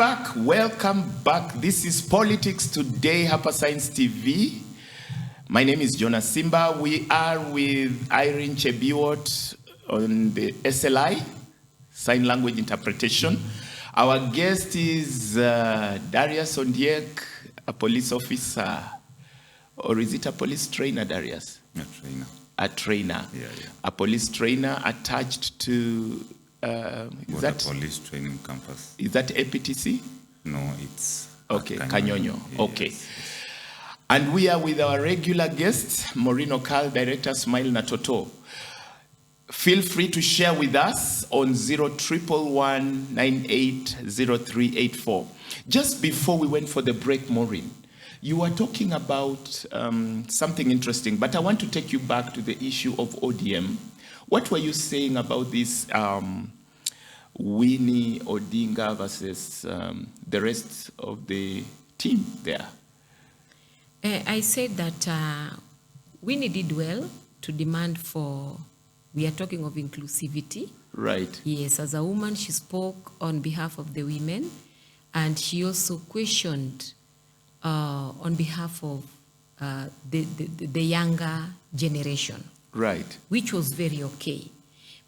Welcome back. This is Politics Today, Hapa Science TV. My name is Jonas Simba. We are with Irene Chebiwot on the SLI, Sign Language Interpretation. Our guest is Darius Ondiek, a police officer. Or is it a police trainer, Darius? A trainer. A trainer. Yeah. A police trainer attached to... is that police training campus? Is that APTC? No, it's... Okay, Kanyonyo. Yes. Okay. And we are with our regular guest, Maureen Okal, Director, Smile Natoto. Feel free to share with us on 0111980384. Just before we went for the break, Maureen, you were talking about something interesting, but I want to take you back to the issue of ODM. What were you saying about this Winnie Odinga versus the rest of the team there? I said that Winnie did well to demand for, we are talking of inclusivity. Right. Yes, as a woman, she spoke on behalf of the women, and she also questioned on behalf of the younger generation. Right. Which was very okay.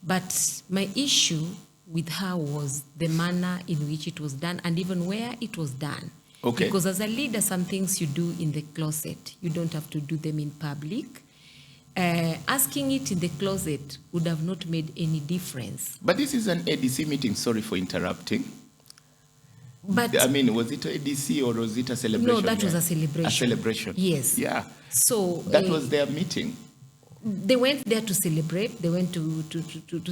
But my issue with her was the manner in which it was done and even where it was done. Okay. Because as a leader, some things you do in the closet, you don't have to do them in public. Asking it in the closet would have not made any difference. But this is an ADC meeting, sorry for interrupting. But I mean, was it ADC or was it a celebration? No, that was a celebration. A celebration. Yes. Yeah. So that was their meeting. They went there to celebrate. They went to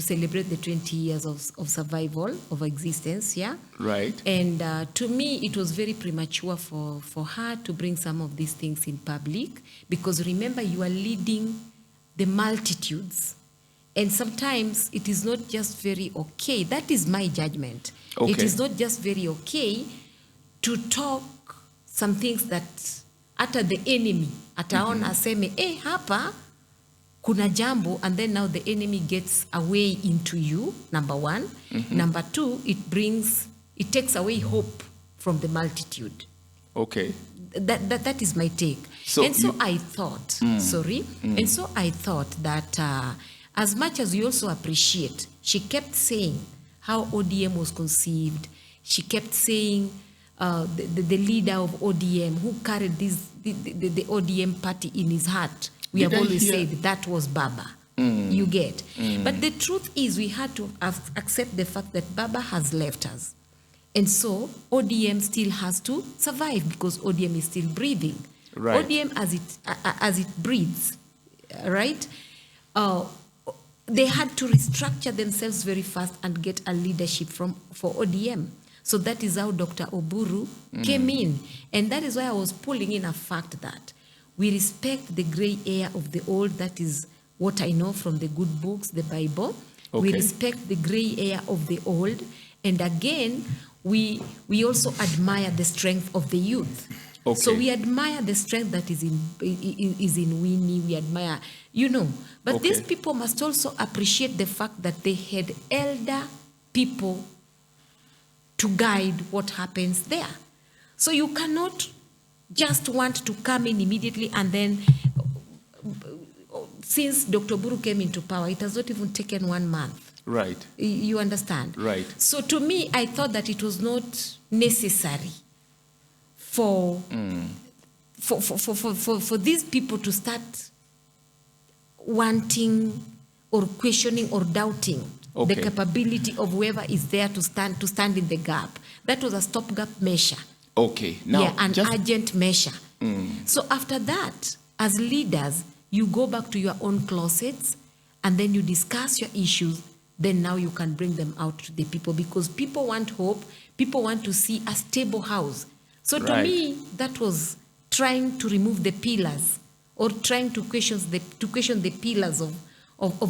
celebrate the 20 years of survival, of existence, yeah? Right. And to me, it was very premature for her to bring some of these things in public, because remember, you are leading the multitudes. And sometimes it is not just very okay. That is my judgment. Okay. It is not just very okay to talk some things that ata the enemy, ataona aseme, hapa, kuna jambo, and then now the enemy gets away into you, number one. Number two, it takes away hope from the multitude. Okay. That is my take. So I thought, and so I thought that as much as we also appreciate, she kept saying how ODM was conceived. She kept saying the leader of ODM who carried the ODM party in his heart. We have always said that was Baba. You get. But the truth is we had to accept the fact that Baba has left us. And so ODM still has to survive because ODM is still breathing. Right. ODM as it breathes, right? They had to restructure themselves very fast and get a leadership for ODM. So that is how Dr. Oburu came in. And that is why I was pulling in a fact that we respect the gray area of the old. That is what I know from the good books, the Bible. Okay. We respect the gray area of the old. And again, we also admire the strength of the youth. Okay. So we admire the strength that is in Winnie. We admire, But Okay. these people must also appreciate the fact that they had elder people to guide what happens there. So you cannot just want to come in immediately and then, since Dr. Buru came into power, it has not even taken 1 month. Right. You understand? Right. So to me, I thought that it was not necessary for these people to start wanting or questioning or doubting the capability of whoever is there to stand in the gap. That was a stopgap measure. Okay. Now, an urgent measure. So after that, as leaders, you go back to your own closets and then you discuss your issues. Then now you can bring them out to the people because people want hope. People want to see a stable house. So to me, that was trying to remove the pillars or trying to question the pillars of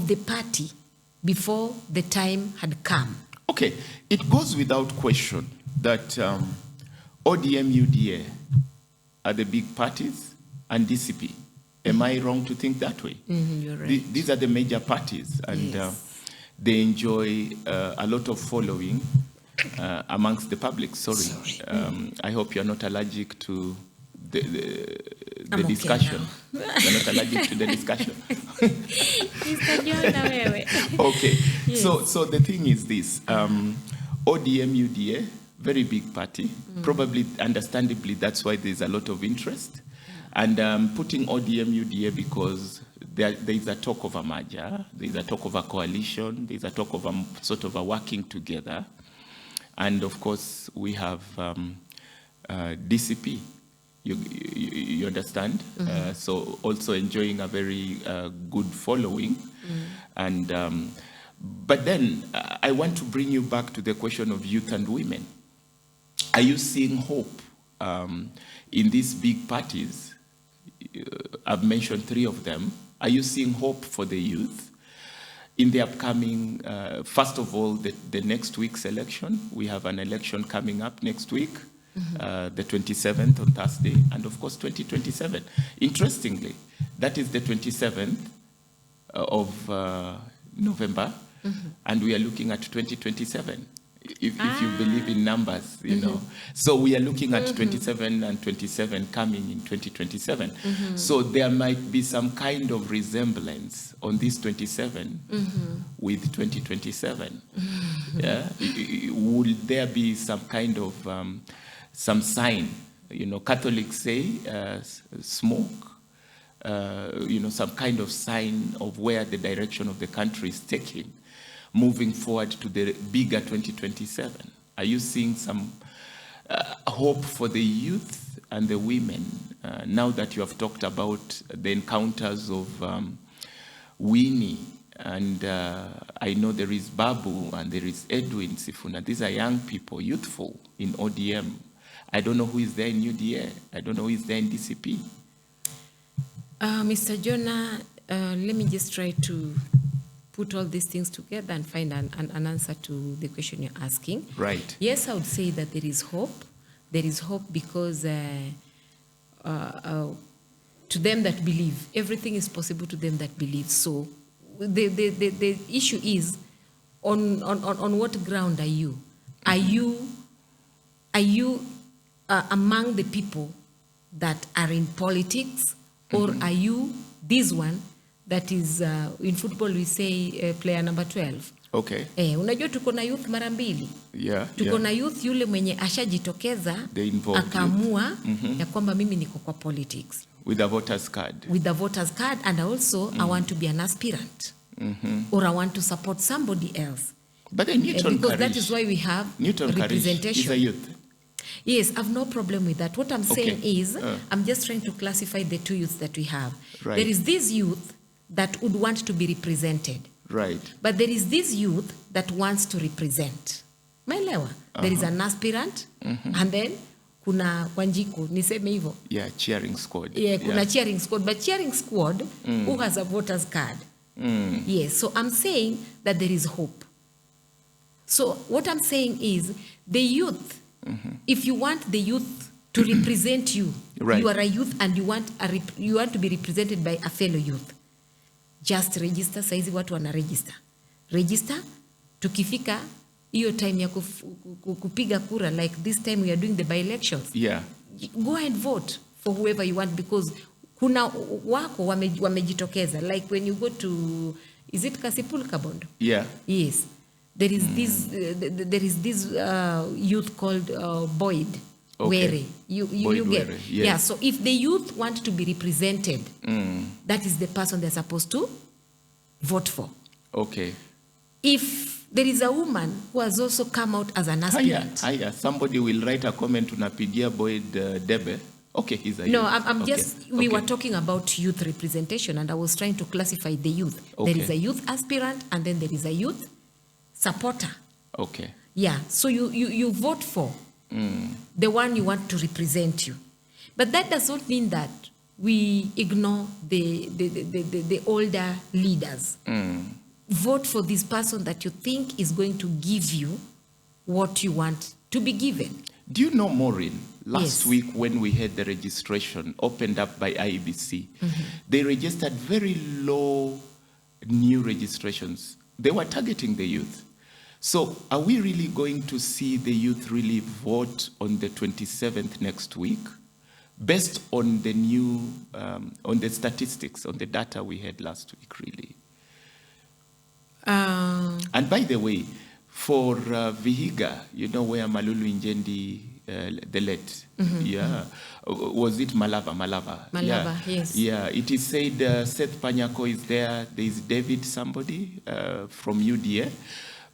the party before the time had come. Okay. It goes without question that ODM, UDA are the big parties and DCP. Am I wrong to think that way? You're right. These are the major parties and Yes. they enjoy a lot of following amongst the public. Sorry. I hope you're not allergic to the discussion. You're not allergic to the discussion. Okay. Yes. So the thing is this. ODM UDA, very big party. Probably, understandably, that's why there's a lot of interest. And putting ODM UDA because there is a talk of a merger, there is a talk of a coalition, there is a talk of a sort of a working together. And of course, we have DCP. You understand? So also enjoying a very good following. And but then I want to bring you back to the question of youth and women. Are you seeing hope in these big parties? I've mentioned 3 of them. Are you seeing hope for the youth in the upcoming, first of all, the next week's election? We have an election coming up next week, the 27th on Thursday, and of course 2027. Interestingly, that is the 27th of November, and we are looking at 2027. If you believe in numbers, you know. So we are looking at 27 and 27 coming in 2027. So there might be some kind of resemblance on this 27 with 2027. Yeah? Would there be some kind of, some sign? You know, Catholics say smoke, you know, some kind of sign of where the direction of the country is taking, moving forward to the bigger 2027. Are you seeing some hope for the youth and the women now that you have talked about the encounters of Winnie, and I know there is Babu and there is Edwin Sifuna. These are young people, youthful in ODM. I don't know who is there in UDA. I don't know who is there in DCP. Mr. Jonah, let me just try to put all these things together and find an answer to the question you're asking. Right. Yes, I would say that there is hope. There is hope because to them that believe, everything is possible to them that believe. So the issue is on what ground are you? Are you among the people that are in politics, or are you this one that is in football we say player number 12? Okay. Unajua tuko na youth mara mbili. Yeah. Tuko na youth yule mwenye ashajitokeza akaamua ya kwamba mimi niko kwa politics. With a voter's card. With the voter's card, and also I want to be an aspirant. Or I want to support somebody else. But then Newton because Karish, that is why we have Newton representation. Karish is a youth. Yes, I've no problem with that. What I'm saying Okay. is, I'm just trying to classify the 2 youths that we have. Right. There is this youth that would want to be represented. Right. But there is this youth that wants to represent. Maelewa? There is an aspirant, and then kuna Wanjiku, niseme hivyo. Yeah, cheering squad. Yeah, kuna cheering squad. But cheering squad, who has a voter's card? Yes, so I'm saying that there is hope. So what I'm saying is, the youth, if you want the youth to represent you, Right. you are a youth and you want to be represented by a fellow youth, just register. Saizi watu wana register. Tukifika hiyo time ya kupiga kura, like this time we are doing the by-elections, Yeah. go and vote for whoever you want, because kuna wako wamejitokeza, like when you go to, is it Kasipul Kabondo? Yeah. Yes. There is this youth called Boyd Okay. Were. You Boyd get? Were, yes. Yeah, so if the youth want to be represented, that is the person they're supposed to vote for. Okay. If there is a woman who has also come out as an aspirant. Haya. Somebody will write a comment tunapigia Boyd Debe. Okay, he's a No, youth. I'm Okay. just, we were talking about youth representation, and I was trying to classify the youth. Okay. There is a youth aspirant, and then there is a youth supporter. Okay. Yeah, so you vote for the one you want to represent you. But that does not mean that we ignore the older leaders. Vote for this person that you think is going to give you what you want to be given. Do you know, Maureen, last Yes. week when we had the registration opened up by IEBC, they registered very low new registrations. They were targeting the youth. So are we really going to see the youth really vote on the 27th next week, based on the new, on the statistics, on the data we had last week, really? And by the way, for Vihiga, you know where Malulu Injendi, the late, yeah, was it Malava? Malava, yeah. yes. Yeah, it is said Seth Panyako is there. There is David somebody from UDA.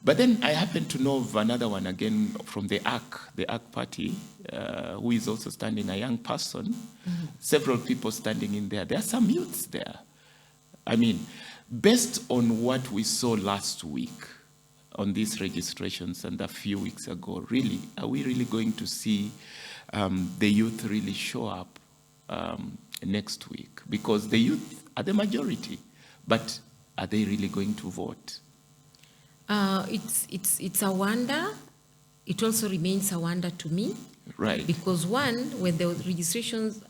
But then I happen to know of another one again from the ARC party, who is also standing, a young person. Several people standing in there. There are some youths there. I mean, based on what we saw last week on these registrations and a few weeks ago, really, are we really going to see the youth really show up next week? Because the youth are the majority, but are they really going to vote? It's a wonder. It also remains a wonder to me. Right. Because one, when the registrations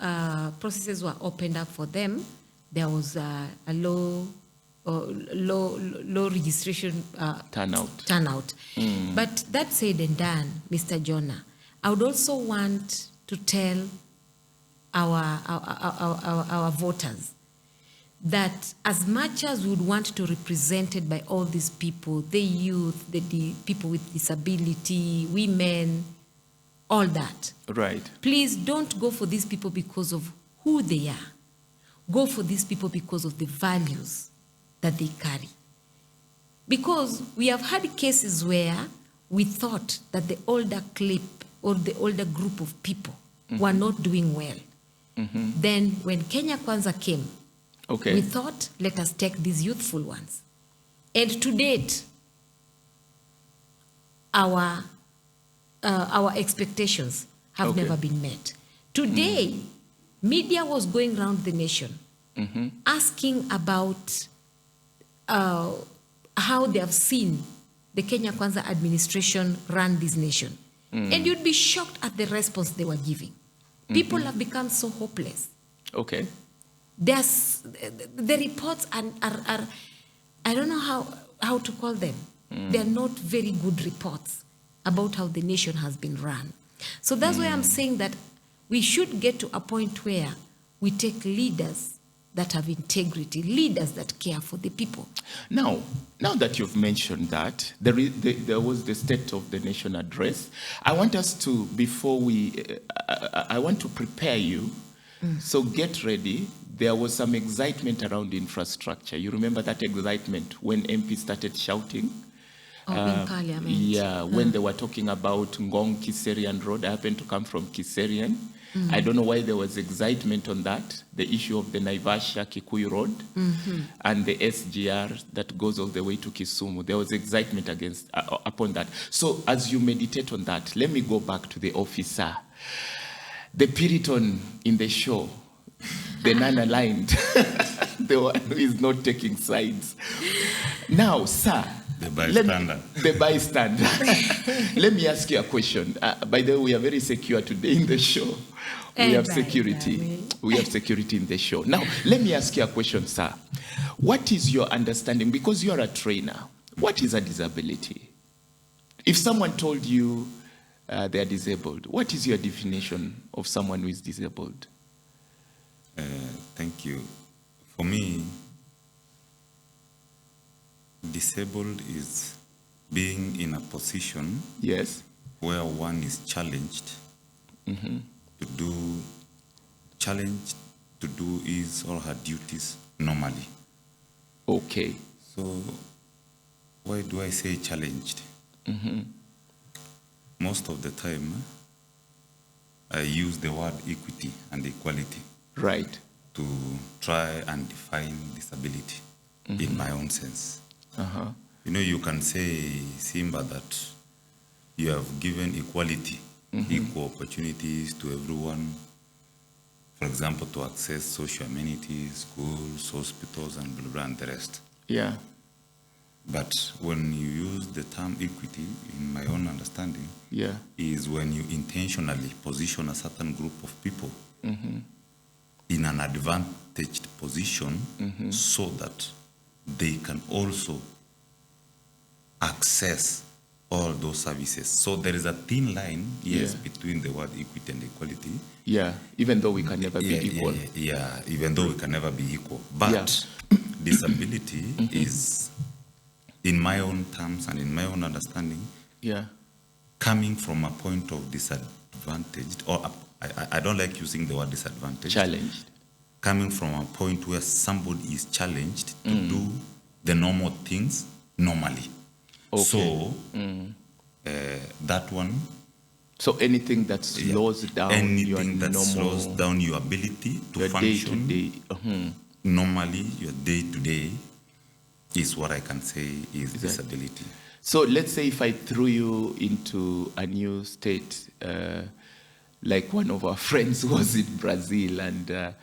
processes were opened up for them, there was a low registration turnout. But that said and done, Mr. Jonah, I would also want to tell our voters that as much as we would want to represented by all these people, the youth, the people with disability, women, all that. Right. Please don't go for these people because of who they are. Go for these people because of the values that they carry. Because we have had cases where we thought that the older clip or the older group of people were not doing well. Then when Kenya Kwanza came, we thought, let us take these youthful ones. And to date, our expectations have never been met. Today, media was going around the nation asking about how they have seen the Kenya Kwanza administration run this nation. And you'd be shocked at the response they were giving. People have become so hopeless. Okay. The reports are I don't know how to call them. They're not very good reports about how the nation has been run. So that's why I'm saying that we should get to a point where we take leaders that have integrity, leaders that care for the people. Now that you've mentioned that, there was the State of the Nation address. I want us to, before we, I want to prepare you. So get ready. There was some excitement around infrastructure. You remember that excitement when MP started shouting? In Parliament. Yeah, when they were talking about Ngong Kiserian Road. I happen to come from Kiserian. I don't know why there was excitement on that, the issue of the Naivasha Kikuyu Road and the SGR that goes all the way to Kisumu. There was excitement upon that. So as you meditate on that, let me go back to the officer. The Puritan in the show, the non-aligned, the one who is not taking sides. Now, sir. The bystander. The bystander. Let me ask you a question. By the way, we are very secure today in the show. We have security. We have security in the show. Now, let me ask you a question, sir. What is your understanding? Because you are a trainer. What is a disability? If someone told you they are disabled, what is your definition of someone who is disabled? Thank you. For me, disabled is being in a position where one is challenged to do his or her duties normally. Okay. So why do I say challenged? Most of the time, I use the word equity and equality. Right. To try and define disability in my own sense. You know, you can say, Simba, that you have given equality, equal opportunities to everyone. For example, to access social amenities, schools, hospitals, and blah, blah, and the rest. Yeah. But when you use the term equity, in my own understanding, is when you intentionally position a certain group of people in an advantaged position so that they can also access all those services. So there is a thin line, yes, between the word equity and equality. Yeah, even though we can never be equal. Yeah, even though we can never be equal. But disability is, in my own terms and in my own understanding, coming from a point of disadvantaged, or I don't like using the word disadvantaged. Challenged. Coming from a point where somebody is challenged to do the normal things normally. Okay. So that one. So anything that slows down slows down your ability to function day-to-day. Normally, your day-to-day is what I can say is disability. So let's say if I threw you into a new state, like one of our friends was in Brazil, and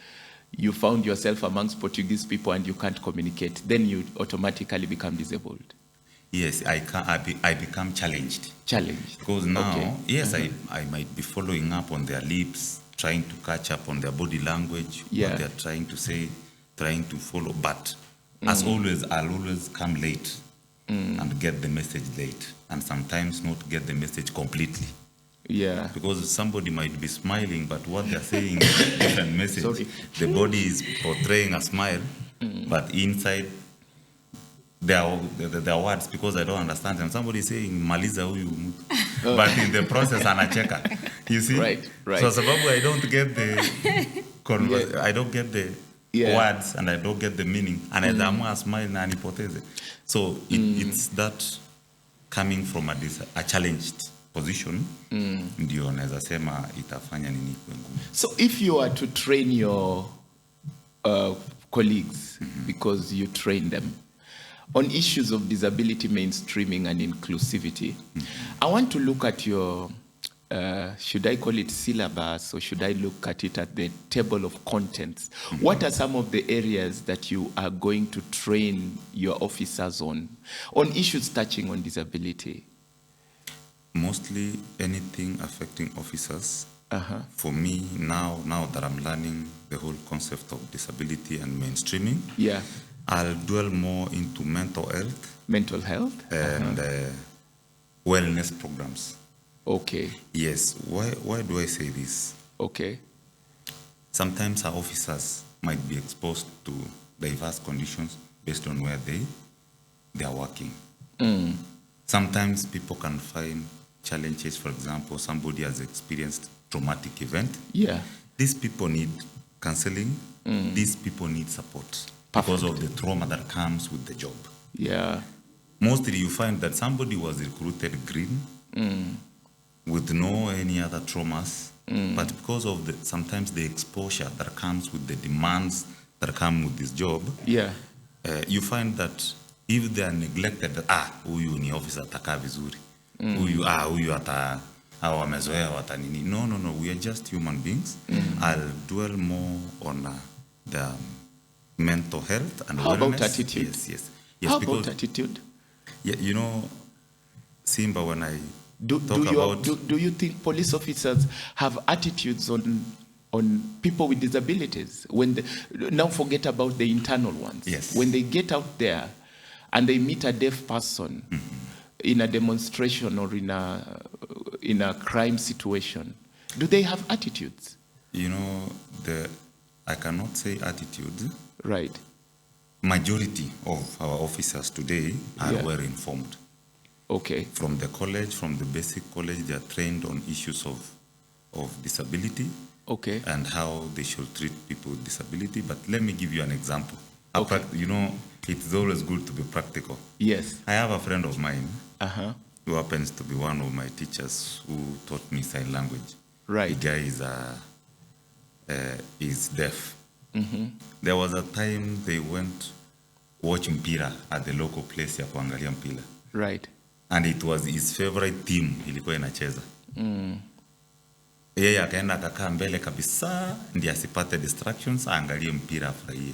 you found yourself amongst Portuguese people and you can't communicate, then you automatically become disabled. Yes, I become challenged. Challenged. Because now, I might be following up on their lips, trying to catch up on their body language, what they're trying to say, trying to follow. But as always, I'll always come late and get the message late, and sometimes not get the message completely. Yeah. Because somebody might be smiling, but what they're saying is a different message. Sorry. The body is portraying a smile, but inside their words, because I don't understand them. Somebody is saying maliza huyu mtu, but in the process anacheka. You see? Right. So sababu I don't get the I don't get the words and I don't get the meaning, and I smile na nipoteze. So it's that coming from a challenged position, ndio naweza sema itafanya nini kwa ngumu. So if you are to train your colleagues, because you train them, on issues of disability mainstreaming and inclusivity, I want to look at your, should I call it syllabus, or should I look at it at the table of contents? What are some of the areas that you are going to train your officers on issues touching on disability? Mostly anything affecting officers. For me, now that I'm learning the whole concept of disability and mainstreaming, I'll dwell more into mental health and wellness programs. Okay. Yes. Why do I say this? Okay. Sometimes our officers might be exposed to diverse conditions based on where they are working. Sometimes people can find challenges. For example, somebody has experienced traumatic event. These people need counseling. These people need support because of the trauma that comes with the job. Mostly you find that somebody was recruited green with no any other traumas, but because of sometimes the exposure that comes with the demands that come with this job, you find that if they are neglected, huyu ni officer atakaa vizuri, huyu ata wamezoea watanini. No, we are just human beings. I'll dwell more on the mental health and how wellness. About attitude? Yes. How about attitude? Yeah, you know, Simba, when I do you think police officers have attitudes on people with disabilities? Now forget about the internal ones. Yes. When they get out there and they meet a deaf person in a demonstration or in a crime situation, do they have attitudes? You know, I cannot say attitude. Right. Majority of our officers today are well informed. Okay. From the college, from the basic college, they are trained on issues of disability. Okay. And how they should treat people with disability. But let me give you an example. Okay. You know, it's always good to be practical. Yes. I have a friend of mine who happens to be one of my teachers who taught me sign language. Right. The guy is deaf. There was a time they went watch mpira at the local place ya kuangalia mpira. Right. And it was his favorite team ilikuwa inacheza. Yeye akaenda akakaa mbele kabisa ndiye asipate distractions, aangalie mpira afurahie.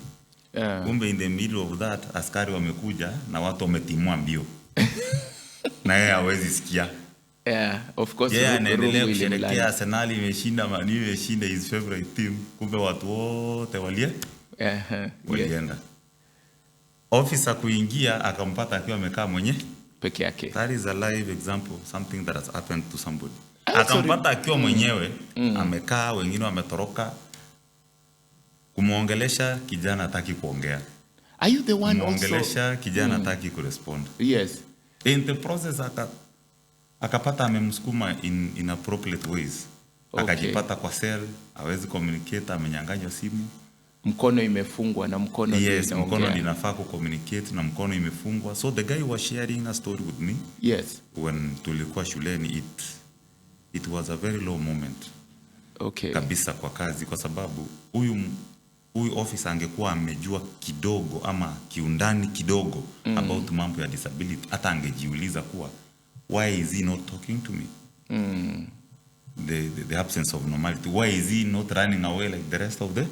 Kumbe in the middle of that askari wamekuja na watu wametimua mbio. Na yeye hawezi sikia. Of course. Anaendelea kusherehekea Arsenal imeshinda, Man U imeshinda, his favorite team. Kumbe watu wote walienda. Officer kuingia akampata akiwa amekaa peke yake. That is a live example, something that has happened to somebody. Also Akampata akiwa mwenyewe, amekaa, wengine wametoroka, kumuongelesha kijana hataki kuongea. Are you the one also? Kumuongelesha kijana hataki kurespond. Yes. In the process akapata amemsukuma in inappropriate ways. Okay. Akajipata kwa cell, hawezi communicate, amenyang'anywa simu. Mkono imefungwa na mkono yes, mkono linafaa ku communicate na mkono imefungwa. So the guy was sharing a story with me. Yes. When tulikuwa shuleni, it was a very low moment. Okay. Kabisa kwa kazi, kwa sababu huyu officer angekuwa amejua kidogo ama kiundani kidogo about mambo ya disability, hata angejiuliza kuwa why is he not talking to me? The absence of normality. Why is he not running away like the rest of the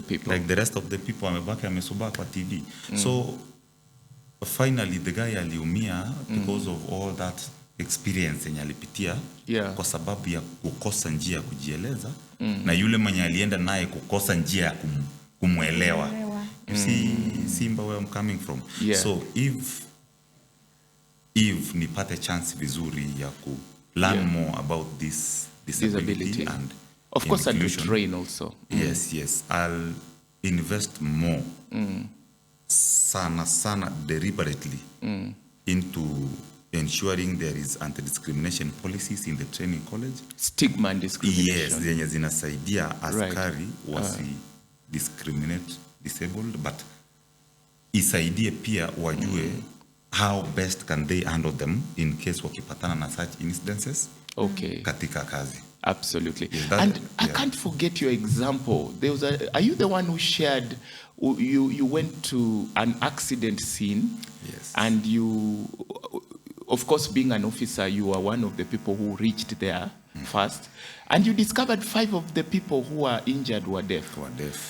people? Like the rest of the people, amebaki amesubaa kwa TV. So finally the guy aliumia because of all that experience yenye alipitia, kwa sababu ya kukosa njia ya kujieleza, na yule mwenye alienda naye kukosa njia ya kumuelewa. You see, Simba, where I'm coming from. So if nipate chance vizuri ya ku learn more about this disability and of course and train also. Yes, I'll invest more sana deliberately into ensuring there is anti-discrimination policies in the training college. Stigma and discrimination. Yes, zenye zinasaidia askari wasi discriminate disabled, but isaidie pia wajue how best can they handle them in case wakipatana na such incidences katika kazi. Absolutely. And I can't forget your example. There was are you the one who shared, you went to an accident scene? Yes. And you, of course, being an officer, you were one of the people who reached there first. And you discovered 5 of the people who were injured were deaf.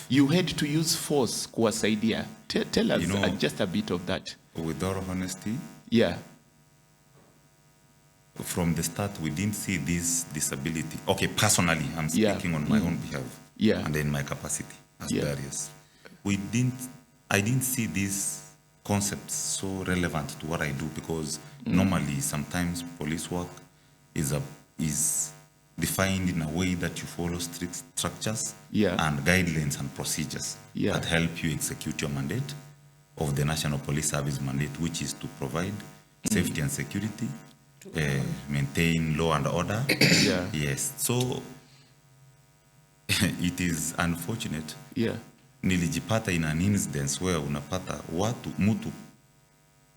You had to use force kuwasaidia. Tell us just a bit of that. With all honesty, from the start, we didn't see this disability. Okay, personally, I'm speaking on my own behalf and in my capacity as Darius. I didn't see these concepts so relevant to what I do, because normally, sometimes police work is defined in a way that you follow strict structures and guidelines and procedures that help you execute your mandate of the National Police Service mandate, which is to provide safety and security, maintain law and order. Yes. So it is unfortunate. Nilijipata in an incident where unapata mtu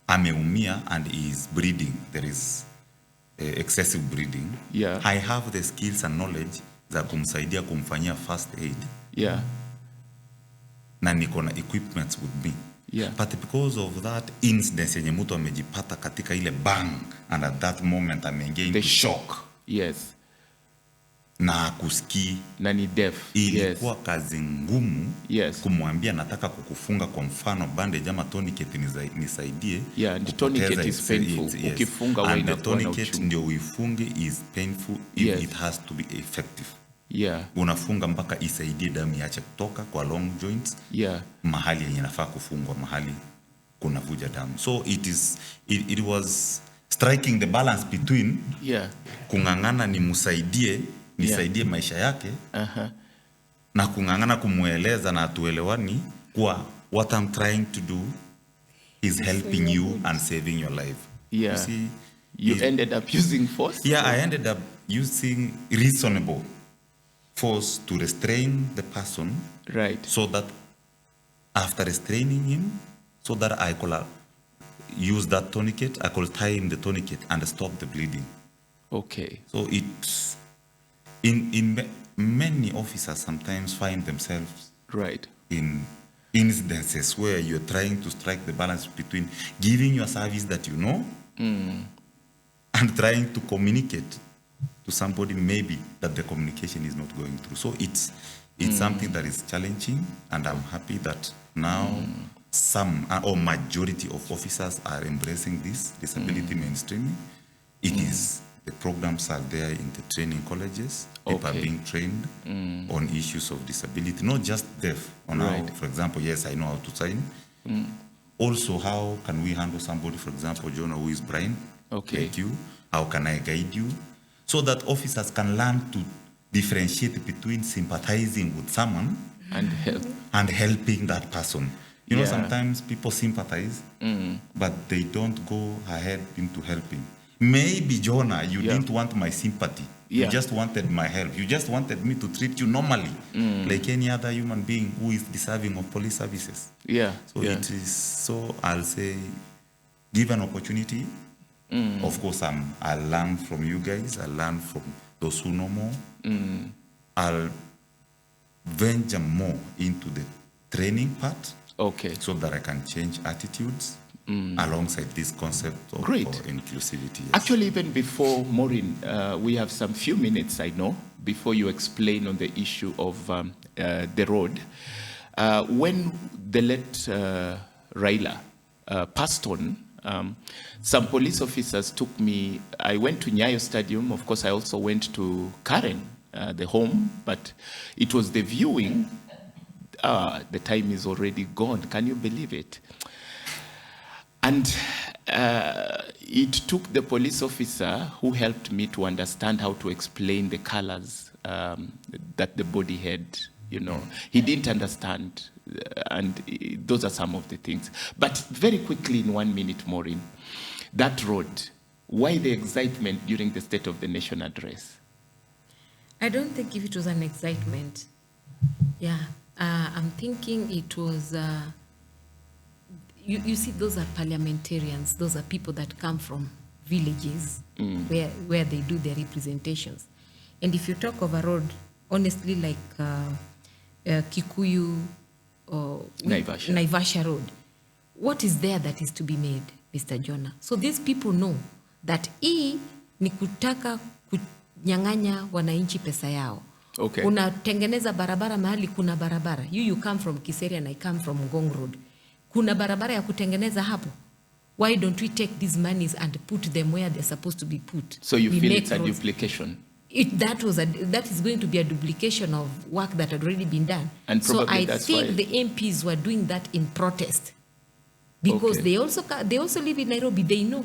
ameumia and is bleeding. There is excessive bleeding. I have the skills and knowledge za kumsaidia kumfanyia first aid. Na niko na equipments with me. But because of that incident yenye mtu amejipata katika ile bang, and at that moment ameingia into shock. Na kusikii na ni deaf. Ilikuwa kazi ngumu kumwambia nataka kukufunga kwa mfano bandage ama tourniquet nisaidie. The tourniquet is painful. Ukifunga wewe inakuwa na uchungu. Tourniquet ndio uifunge is painful if it has to be effective. Unafunga mpaka isaidie damu iache kutoka kwa long joints. Mahali yenye nafaa kufungwa, mahali kuna vuja damu. So it was striking the balance between kung'ang'ana nisaidie maisha yake na kung'ang'ana kumueleza na atuelewani kwa what I'm trying to do is helping you and saving your life. You see, you ended up using force? I ended up using reasonable force to restrain the person, so that after restraining him, so that I could use that tourniquet, I could tie him the tourniquet and stop the bleeding. So it's in many officers sometimes find themselves in incidences where you're trying to strike the balance between giving your service that you know and trying to communicate to somebody maybe that the communication is not going through. So it's something that is challenging, and I'm happy that now some or majority of officers are embracing this disability mainstreaming. It is, the programs are there in the training colleges. People are being trained on issues of disability, not just deaf. How, for example, yes, I know how to sign, Also, how can we handle somebody, for example, Jonah, who is blind, Okay. like you? How can I guide you? So that officers can learn to differentiate between sympathizing with someone And help. and helping that person. You know, Yeah. sometimes people sympathize, but they don't go ahead into helping. Maybe, Jonah, you Yeah. didn't want my sympathy. Yeah. You just wanted my help. You just wanted me to treat you normally, like any other human being who is deserving of police services. Yeah. So yeah. it is, so I'll say, give an opportunity. Of course, I'll learn from you guys. I'll learn from those who know more. I'll venture more into the training part Okay. so that I can change attitudes alongside this concept of Great. inclusivity. Yes. Actually, even before Maureen, we have some few minutes, I know, before you explain on the issue of the road. When the late Raila passed on, some police officers took me. I went to Nyayo Stadium. Of course, I also went to Karen, the home, but it was the viewing. The time is already gone. Can you believe it? And it took the police officer who helped me to understand how to explain the colors that the body had. You know, he didn't understand, and those are some of the things. But very quickly, in 1 minute, Maureen, that road, why the excitement during the State of the Nation address? I don't think if it was an excitement. Yeah, I'm thinking it was. You see, those are parliamentarians. Those are people that come from villages where they do their representations. And if you talk of a road, honestly, like Kikuyu or Naivasha Road, what is there that is to be made, Mr. Jonah? So these people know that hii ni kutaka kunyang'anya wananchi pesa yao. Okay. Unatengeneza barabara mahali kuna barabara. You come from Kiseri and I come from Ngong Road. Kuna barabara ya kutengeneza hapo. Why don't we take these monies and put them where they're supposed to be put? So you We feel make it's a roads. duplication? That is going to be a duplication of work that had already been done. And so probably I that's think why- the MPs were doing that in protest because Okay. they also live in Nairobi. They know,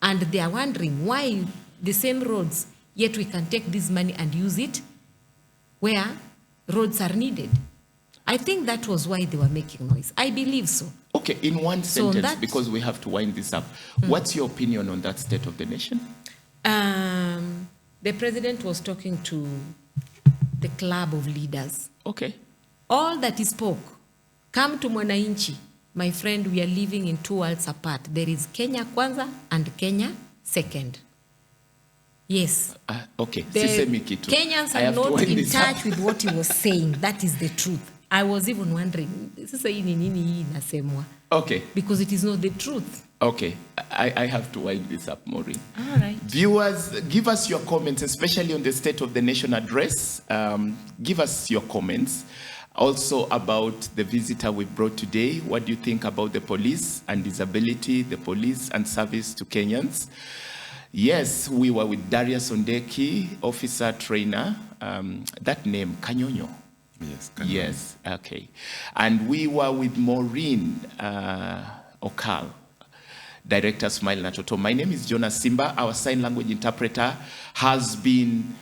and they are wondering why the same roads. Yet we can take this money and use it where roads are needed. I think that was why they were making noise. I believe so. Okay, in one So sentence, that- because we have to wind this up. What's your opinion on that State of the Nation? The president was talking to the club of leaders. Okay. All that he spoke, come to Mwananchi. My friend, we are living in two worlds apart. There is Kenya Kwanza and Kenya second. Yes. Okay. The Sisemi kitu. Kenyans I are have to not wind in this up. touch with what he was saying. That is the truth. I was even wondering, sasa hii ni nini hii inasemwa? Okay. Because it is not the truth. Okay. I have to wind this up, Maureen. All right. Viewers, give us your comments, especially on the State of the Nation address. Give us your comments. Also about the visitor we brought today. What do you think about the police and disability, the police and service to Kenyans? Yes, we were with Darius Ondeki, officer trainer. That name, Kanyonyo. Yes. can Yes, okay. And we were with Maureen Okal, Director Smile Natoto. My name is Jonah Simba. Our sign language interpreter has been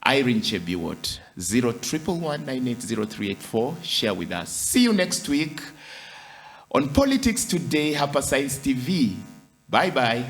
Irene Chebiwot. 0111980384. Share with us. See you next week on Politics Today, Hapa Science TV. Bye-bye.